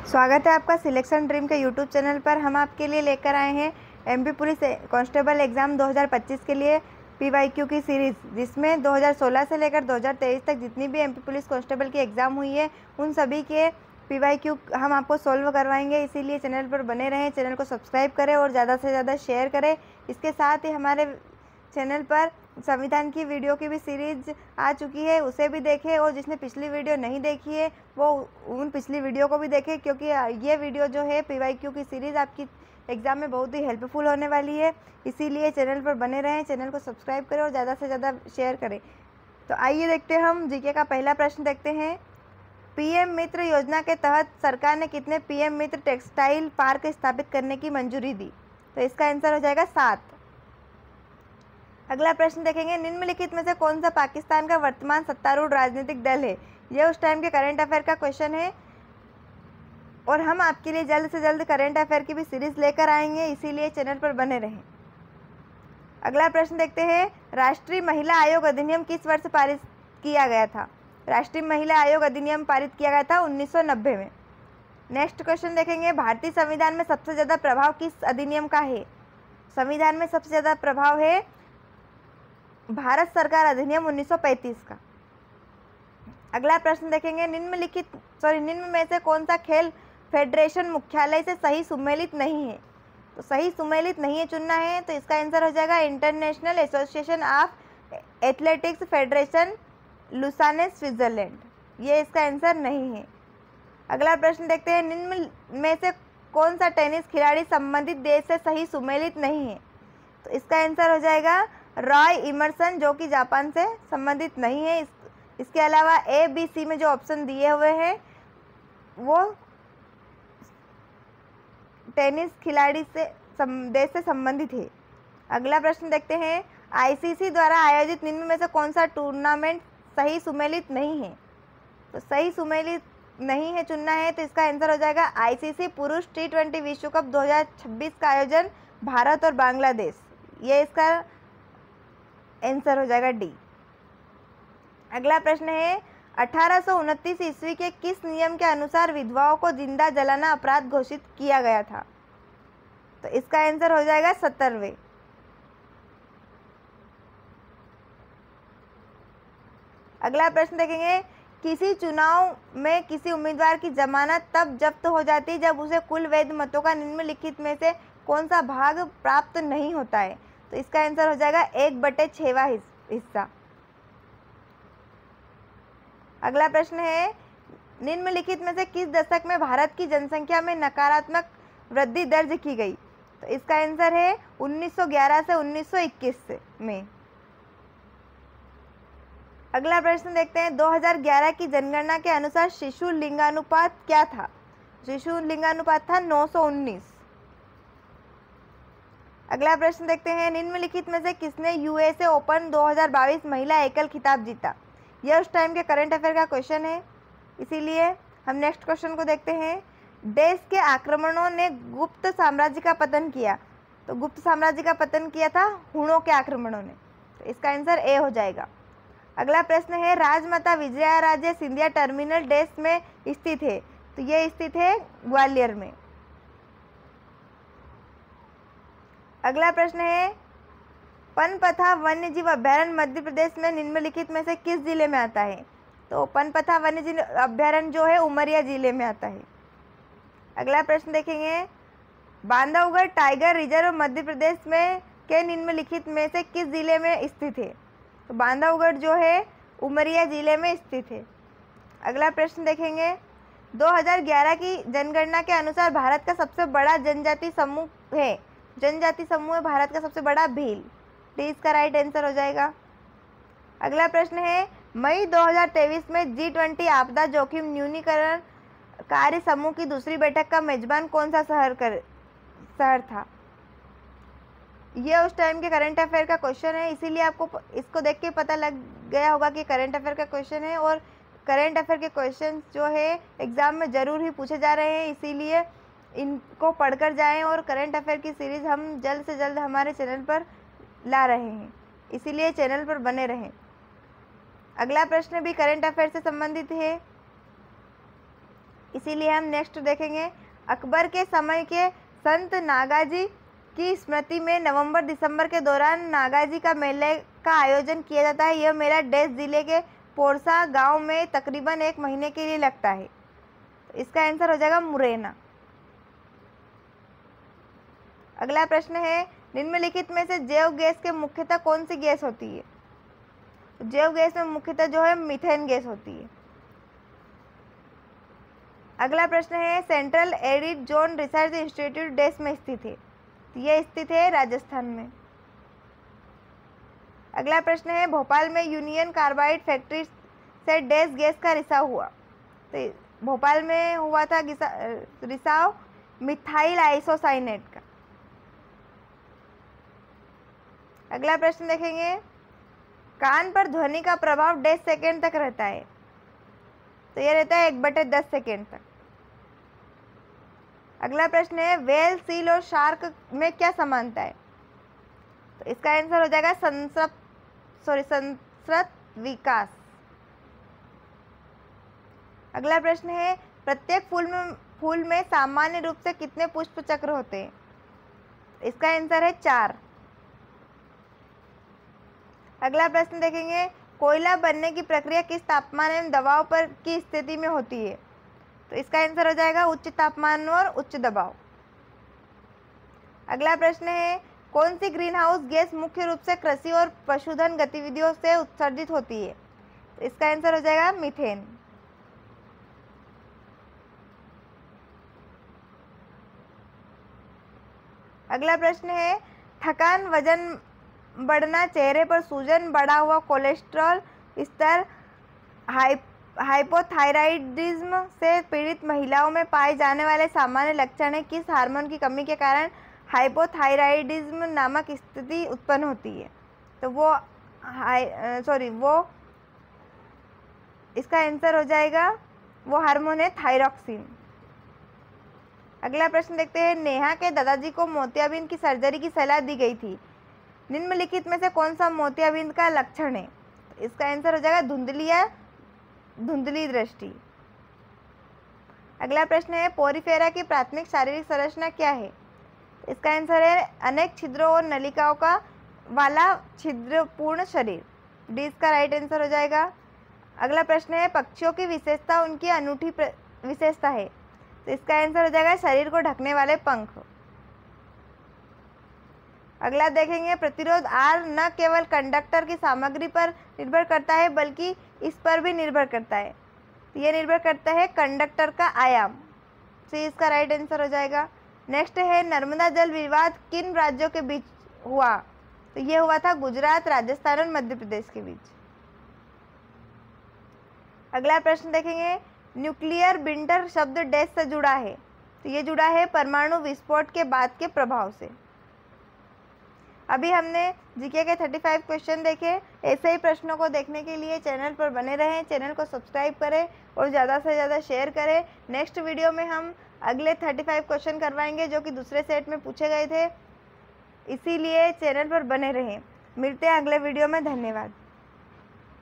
स्वागत है आपका सिलेक्शन ड्रीम के यूट्यूब चैनल पर। हम आपके लिए लेकर आए हैं एमपी पुलिस कांस्टेबल एग्ज़ाम 2025 के लिए पीवाईक्यू की सीरीज़, जिसमें 2016 से लेकर 2023 तक जितनी भी एमपी पुलिस कांस्टेबल की एग्ज़ाम हुई है उन सभी के पीवाईक्यू हम आपको सॉल्व करवाएंगे। इसीलिए चैनल पर बने रहें, चैनल को सब्सक्राइब करें और ज़्यादा से ज़्यादा शेयर करें। इसके साथ ही हमारे चैनल पर संविधान की वीडियो की भी सीरीज आ चुकी है, उसे भी देखें। और जिसने पिछली वीडियो नहीं देखी है वो उन पिछली वीडियो को भी देखें, क्योंकि ये वीडियो जो है पीवाईक्यू की सीरीज़ आपकी एग्ज़ाम में बहुत ही हेल्पफुल होने वाली है। इसीलिए चैनल पर बने रहें, चैनल को सब्सक्राइब करें और ज़्यादा से ज़्यादा शेयर करें। तो आइए देखते हैं, हम जीके का पहला प्रश्न देखते हैं। पीएम मित्र योजना के तहत सरकार ने कितने पीएम मित्र टेक्सटाइल पार्क स्थापित करने की मंजूरी दी? तो इसका आंसर हो जाएगा 7। अगला प्रश्न देखेंगे, निम्नलिखित में से कौन सा पाकिस्तान का वर्तमान सत्तारूढ़ राजनीतिक दल है? यह उस टाइम के करंट अफेयर का क्वेश्चन है और हम आपके लिए जल्द से जल्द करंट अफेयर की भी सीरीज लेकर आएंगे, इसीलिए चैनल पर बने रहें। अगला प्रश्न देखते हैं, राष्ट्रीय महिला आयोग अधिनियम किस वर्ष पारित किया गया था? राष्ट्रीय महिला आयोग अधिनियम पारित किया गया था 1990 में। नेक्स्ट क्वेश्चन देखेंगे, भारतीय संविधान में सबसे ज़्यादा प्रभाव किस अधिनियम का है? संविधान में सबसे ज़्यादा प्रभाव है भारत सरकार अधिनियम 1935 का। अगला प्रश्न देखेंगे, निम्न में से कौन सा खेल फेडरेशन मुख्यालय से सही सुमेलित नहीं है? तो सही सुमेलित नहीं है चुनना है, तो इसका आंसर हो जाएगा international association of athletics federation Lausanne Switzerland. ये इसका आंसर नहीं है। अगला प्रश्न देखते हैं, निम्न में से कौन सा टेनिस खिलाड़ी संबंधित देश से सही सुमेलित नहीं है? तो इसका आंसर हो जाएगा रॉय इमर्सन, जो कि जापान से संबंधित नहीं है। इसके अलावा ए बी सी में जो ऑप्शन दिए हुए हैं वो टेनिस खिलाड़ी से देश से संबंधित है। अगला प्रश्न देखते हैं, आईसीसी द्वारा आयोजित निम्न में से कौन सा टूर्नामेंट सही सुमेलित नहीं है? तो सही सुमेलित नहीं है चुनना है, तो इसका आंसर हो जाएगा आईसीसी पुरुष T20 विश्व कप 2026 का आयोजन भारत और बांग्लादेश। ये इसका आंसर हो जाएगा डी। अगला प्रश्न है, 1829 ईस्वी के किस नियम के अनुसार विधवाओं को जिंदा जलाना अपराध घोषित किया गया था? तो इसका आंसर हो जाएगा 70वें। अगला प्रश्न देखेंगे, किसी चुनाव में किसी उम्मीदवार की जमानत तब जब्त हो जाती है जब उसे कुल वैध मतों का निम्नलिखित में से कौन सा भाग प्राप्त नहीं होता है? तो इसका आंसर हो जाएगा 1/6वां हिस्सा। अगला प्रश्न है, निम्नलिखित में से किस दशक में भारत की जनसंख्या में नकारात्मक वृद्धि दर्ज की गई? तो इसका आंसर है 1911 से 1921 में। अगला प्रश्न देखते हैं, 2011 की जनगणना के अनुसार शिशु लिंगानुपात क्या था? शिशु लिंगानुपात था 919। अगला प्रश्न देखते हैं, निम्नलिखित में से किसने यूएसए ओपन 2022 महिला एकल खिताब जीता? यह उस टाइम के करंट अफेयर का क्वेश्चन है, इसीलिए हम नेक्स्ट क्वेश्चन को देखते हैं। देश के आक्रमणों ने गुप्त साम्राज्य का पतन किया। तो गुप्त साम्राज्य का पतन किया था हुणों के आक्रमणों ने, तो इसका आंसर ए हो जाएगा। अगला प्रश्न है, राजमाता विजयाराजे सिंधिया टर्मिनल देश में स्थित है? तो ये स्थित है ग्वालियर में। अगला प्रश्न है, पनपथा वन्यजीव अभ्यारण्य मध्य प्रदेश में निम्नलिखित में से किस जिले में आता है? तो पनपथा वन्यजीव अभ्यारण्य जो है उमरिया जिले में आता है। अगला प्रश्न देखेंगे, बांधवगढ़ टाइगर रिजर्व मध्य प्रदेश में के निम्नलिखित में से किस जिले में स्थित है? तो बांधवगढ़ जो है उमरिया जिले में स्थित है। अगला प्रश्न देखेंगे, 2011 की जनगणना के अनुसार भारत का सबसे बड़ा जनजाति समूह है? जनजाति समूह है भारत का सबसे बड़ा भील। डी इसका राइट आंसर हो जाएगा। अगला प्रश्न है, मई 2023 में G20 आपदा जोखिम न्यूनीकरण कार्य समूह की दूसरी बैठक का मेजबान कौन सा शहर था? यह उस टाइम के करंट अफेयर का क्वेश्चन है, इसीलिए आपको इसको देख के पता लग गया होगा कि करंट अफेयर का क्वेश्चन है। और करंट अफेयर के क्वेश्चन जो है एग्जाम में ज़रूर ही पूछे जा रहे हैं, इसीलिए इनको पढ़कर जाएं। और करंट अफेयर की सीरीज़ हम जल्द से जल्द हमारे चैनल पर ला रहे हैं, इसीलिए चैनल पर बने रहें। अगला प्रश्न भी करंट अफेयर से संबंधित है। इसीलिए हम नेक्स्ट देखेंगे। अकबर के समय के संत नागाजी की स्मृति में नवंबर दिसंबर के दौरान नागाजी का मेले का आयोजन किया जाता है। यह मेला डैश जिले के पोरसा गांव में तकरीबन 1 महीने के लिए लगता है। तो इसका आंसर हो जाएगा मुरैना। अगला प्रश्न है, निम्नलिखित में से जैव गैस के मुख्यतः कौन सी गैस होती है? जैव गैस में मुख्यतः जो है मीथेन गैस होती है। अगला प्रश्न है, central arid zone research institute dash में स्थित है? यह स्थित है राजस्थान में। अगला प्रश्न है, भोपाल में यूनियन कार्बाइड फैक्ट्री से डैश गैस का रिसाव हुआ? तो भोपाल में हुआ था रिसाव मिथाइल आइसोसाइनेट का। अगला प्रश्न देखेंगे, कान पर ध्वनि का प्रभाव डैश सेकेंड तक रहता है? तो यह रहता है 1/10 सेकेंड तक। अगला प्रश्न है, वेल, सील और शार्क में क्या समानता है? तो इसका आंसर हो जाएगा संस्कृत विकास। अगला प्रश्न है, प्रत्येक फूल में सामान्य रूप से कितने पुष्प चक्र होते हैं? इसका आंसर है 4। अगला प्रश्न देखेंगे, कोयला बनने की प्रक्रिया किस तापमान एवं दबाव पर की स्थिति में होती है? तो इसका आंसर हो जाएगा उच्च तापमान और उच्च दबाव। अगला प्रश्न है, कौन सी ग्रीन हाउस गैस मुख्य रूप से कृषि और पशुधन गतिविधियों से उत्सर्जित होती है? तो इसका आंसर हो जाएगा मीथेन। अगला प्रश्न है, थकान, वजन बढ़ना, चेहरे पर सूजन, बढ़ा हुआ कोलेस्ट्रॉल स्तर, हाइपोथायराइडिज्म से पीड़ित महिलाओं में पाए जाने वाले सामान्य लक्षण है। किस हार्मोन की कमी के कारण हाइपोथायराइडिज्म नामक स्थिति उत्पन्न होती है? तो इसका आंसर हो जाएगा, वो हार्मोन है थायरॉक्सिन। अगला प्रश्न देखते हैं, नेहा के दादाजी को मोतियाबिंद की सर्जरी की सलाह दी गई थी। निम्नलिखित में से कौन सा मोतियाबिंद का लक्षण है? तो इसका आंसर हो जाएगा धुंधली दृष्टि। अगला प्रश्न है, पोरीफेरा की प्राथमिक शारीरिक संरचना क्या है? इसका आंसर है अनेक छिद्रों और नलिकाओं का वाला छिद्रपूर्ण शरीर। डी इसका राइट आंसर हो जाएगा। अगला प्रश्न है, पक्षियों की विशेषता उनकी अनूठी विशेषता है। तो इसका आंसर हो जाएगा शरीर को ढकने वाले पंख। अगला देखेंगे, प्रतिरोध R न केवल कंडक्टर की सामग्री पर निर्भर करता है बल्कि इस पर भी निर्भर करता है। ये निर्भर करता है कंडक्टर का आयाम। सी इसका राइट आंसर हो जाएगा। नेक्स्ट है, नर्मदा जल विवाद किन राज्यों के बीच हुआ? तो ये हुआ था गुजरात, राजस्थान और मध्य प्रदेश के बीच। अगला प्रश्न देखेंगे, न्यूक्लियर विंटर शब्द डैश से जुड़ा है? तो ये जुड़ा है परमाणु विस्फोट के बाद के प्रभाव से। अभी हमने जीके के 35 क्वेश्चन देखे। ऐसे ही प्रश्नों को देखने के लिए चैनल पर बने रहें, चैनल को सब्सक्राइब करें और ज़्यादा से ज़्यादा शेयर करें। नेक्स्ट वीडियो में हम अगले 35 क्वेश्चन करवाएंगे जो कि दूसरे सेट में पूछे गए थे, इसीलिए चैनल पर बने रहें। मिलते हैं अगले वीडियो में। धन्यवाद।